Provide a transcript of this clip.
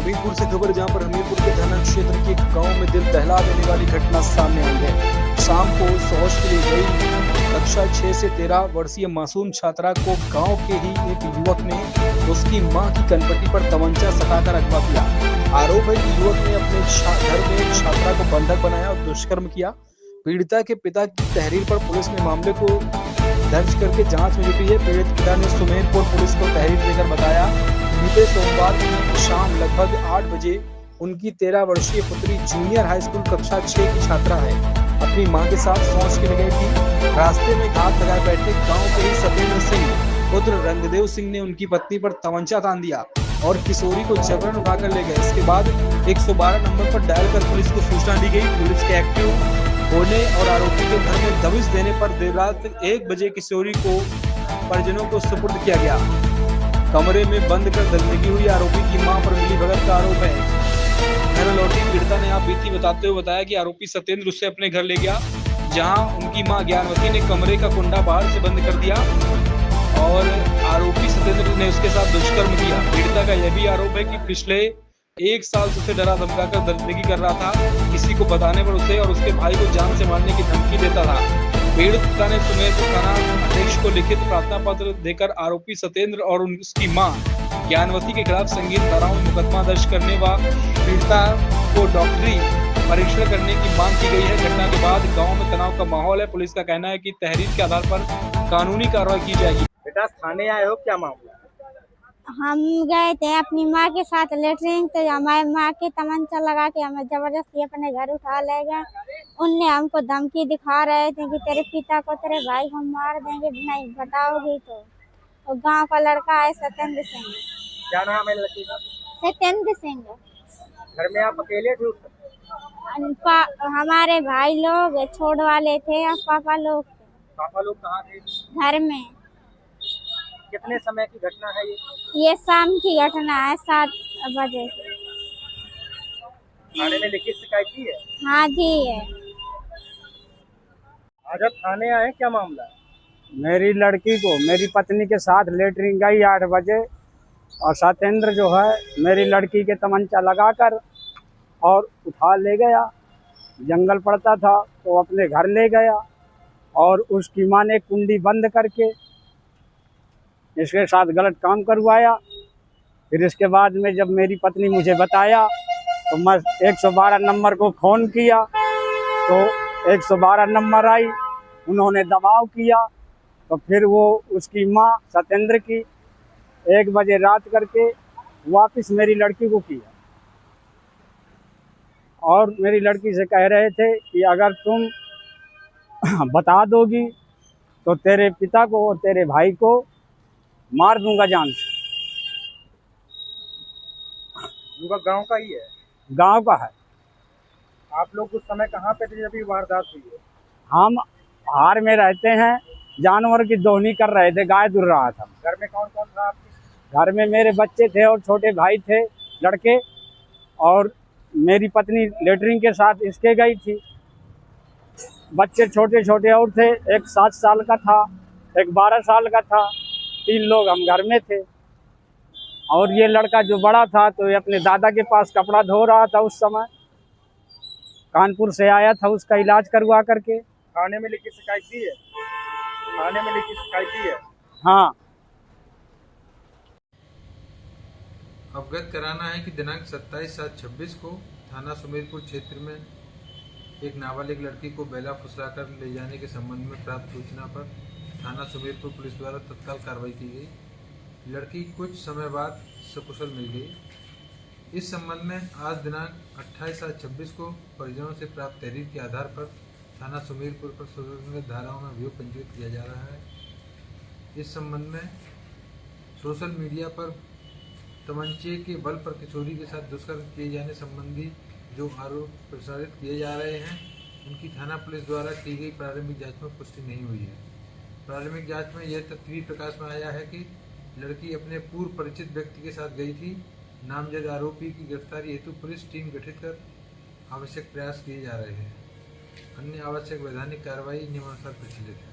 हमीरपुर से खबर, जहां पर हमीरपुर के थाना क्षेत्र के एक गांव में दिल दहला देने वाली घटना सामने आई है। शाम को शौच के लिए गई कक्षा 6 से 13 वर्षीय मासूम छात्रा को गांव के ही एक युवक ने उसकी मां की कनपट्टी पर तमंचा सटाकर अगवा किया। आरोप है कि युवक ने अपने घर में छात्रा को बंधक बनाया और दुष्कर्म किया। पीड़िता के पिता की तहरीर पर पुलिस ने मामले को दर्ज करके जांच में जुटी है। पीड़ित पिता ने सुमेरपुर पुलिस को तहरीर देकर बताया, बीते सोमवार की शाम लगभग 8 बजे उनकी 13 वर्षीय पुत्री जूनियर हाई स्कूल कक्षा 6 की छात्रा है, अपनी मां के साथ शौच के लिए गई थी। रास्ते में घात लगाए बैठे गांव के ही सत्येंद्र सिंह पुत्र रंगदेव सिंह ने उनकी पत्नी पर तमंचा तान दिया और किशोरी को जबरन उठाकर ले गए। इसके बाद 112 नंबर पर डायल कर पुलिस को सूचना दी गई। पुलिस के एक्टिव होने और आरोपी के घर में दबिश देने पर देर रात 1 बजे किशोरी को परिजनों को सुपुर्द किया गया। कमरे में बंद कर दंगेगी हुई आरोपी की मां पर मिलीभगत का आरोप है। घर लौटी पीड़िता ने आप बीती बताते हुए बताया कि आरोपी सत्येंद्र उसे अपने घर ले गया, जहां उनकी मां ज्ञानवती ने कमरे का कुंडा बाहर से बंद कर दिया और आरोपी सत्येंद्र ने उसके साथ दुष्कर्म किया। पीड़िता का यह भी आरोप है कि पिछले 1 साल से उसे डरा धमकाकर दरिंदगी कर रहा था, किसी को बताने पर उसे और उसके भाई को जान से मारने की धमकी देता था। पीड़ित पिता ने सुमेरपुर थाना अध्यक्ष को लिखित प्रार्थना पत्र देकर आरोपी सत्येंद्र और उसकी मां ज्ञानवती के खिलाफ संगीन धाराओं में मुकदमा दर्ज करने व पीड़िता को डॉक्टरी परीक्षण करने की मांग की गई है। घटना के बाद गांव में तनाव का माहौल है। पुलिस का कहना है कि तहरीर के आधार पर कानूनी कार्रवाई की जाएगी। बेटा थाने आए हो, क्या मामला? हम गए थे अपनी माँ के साथ लेटरिन, तो हमारी माँ के तमंचा लगा के हमें जबरदस्ती अपने घर उठा ले गए। उनने हमको धमकी दिखा रहे थे कि तेरे पिता को तेरे भाई को मार देंगे, नहीं बताओगी तो। गांव का लड़का है सत्येंद्र सिंह। क्या नाम है लड़की का? सत्येंद्र सिंह। घर में आप अकेले थे? हमारे भाई लोग छोड़ वाले थे और पापा लोग थे। पापा लोग कहाँ थे? घर में। कितने समय की घटना है ये? ये शाम की घटना है, 7 बजे। थाने में लिखित शिकायत की है? हाँ जी है। आज आप थाने आए, क्या मामला? मेरी लड़की को मेरी पत्नी के साथ लेटरिन गई 8 बजे और सत्येंद्र जो है मेरी लड़की के तमंचा लगाकर और उठा ले गया। जंगल पड़ता था तो अपने घर ले गया और उसकी मां ने कुंडी बंद करके इसके साथ गलत काम करवाया। फिर इसके बाद में जब मेरी पत्नी मुझे बताया तो मैं 112 नंबर को फ़ोन किया तो 112 नंबर आई, उन्होंने दबाव किया तो फिर वो उसकी मां सत्येंद्र की 1 बजे रात करके वापस मेरी लड़की को किया और मेरी लड़की से कह रहे थे कि अगर तुम बता दोगी तो तेरे पिता को और तेरे भाई को मार दूंगा जान से। युवक गांव का ही है? गांव का है। आप लोग उस समय कहाँ पे थे जब ये वारदात हुई है? हम हार में रहते हैं, जानवर की दोहनी कर रहे थे, गाय दुर रहा था। घर में कौन कौन था आपके? घर में मेरे बच्चे थे और छोटे भाई थे लड़के, और मेरी पत्नी लेटरिन के साथ इसके गई थी। बच्चे छोटे छोटे और थे, एक 7 साल का था, एक 12 साल का था, 3 लोग हम घर में थे। और ये लड़का जो बड़ा था तो ये अपने दादा के पास कपड़ा धो रहा था, उस समय कानपुर से आया था उसका इलाज करवा करके। थाने में लिखित शिकायत दी है? थाने में लिखित शिकायत दी है? हाँ। अवगत कराना है कि दिनांक 27/7/26 को थाना सुमेरपुर क्षेत्र में एक नाबालिग लड़की को बेला फुसलाकर ले जाने के संबंध में प्राप्त सूचना पर थाना सुमेरपुर पुलिस द्वारा तत्काल कार्रवाई की गई। लड़की कुछ समय बाद सकुशल मिल गई। इस संबंध में आज दिनांक 28/7/26 को परिजनों से प्राप्त तहरीर के आधार पर थाना सुमेरपुर पर संबंधित धाराओं में अभियोग पंजीकृत किया जा रहा है। इस संबंध में सोशल मीडिया पर तमंचे के बल पर किशोरी के साथ दुष्कर्म किए जाने संबंधी जो आरोप प्रसारित किए जा रहे हैं, उनकी थाना पुलिस द्वारा की गई प्रारंभिक जांच में पुष्टि नहीं हुई है। प्रारंभिक जांच में यह तथ्य भी प्रकाश में आया है कि लड़की अपने पूर्व परिचित व्यक्ति के साथ गई थी। नामजद आरोपी की गिरफ्तारी हेतु पुलिस टीम गठित कर आवश्यक प्रयास किए जा रहे हैं। अन्य आवश्यक वैधानिक कार्रवाई नियमानुसार प्रचलित है।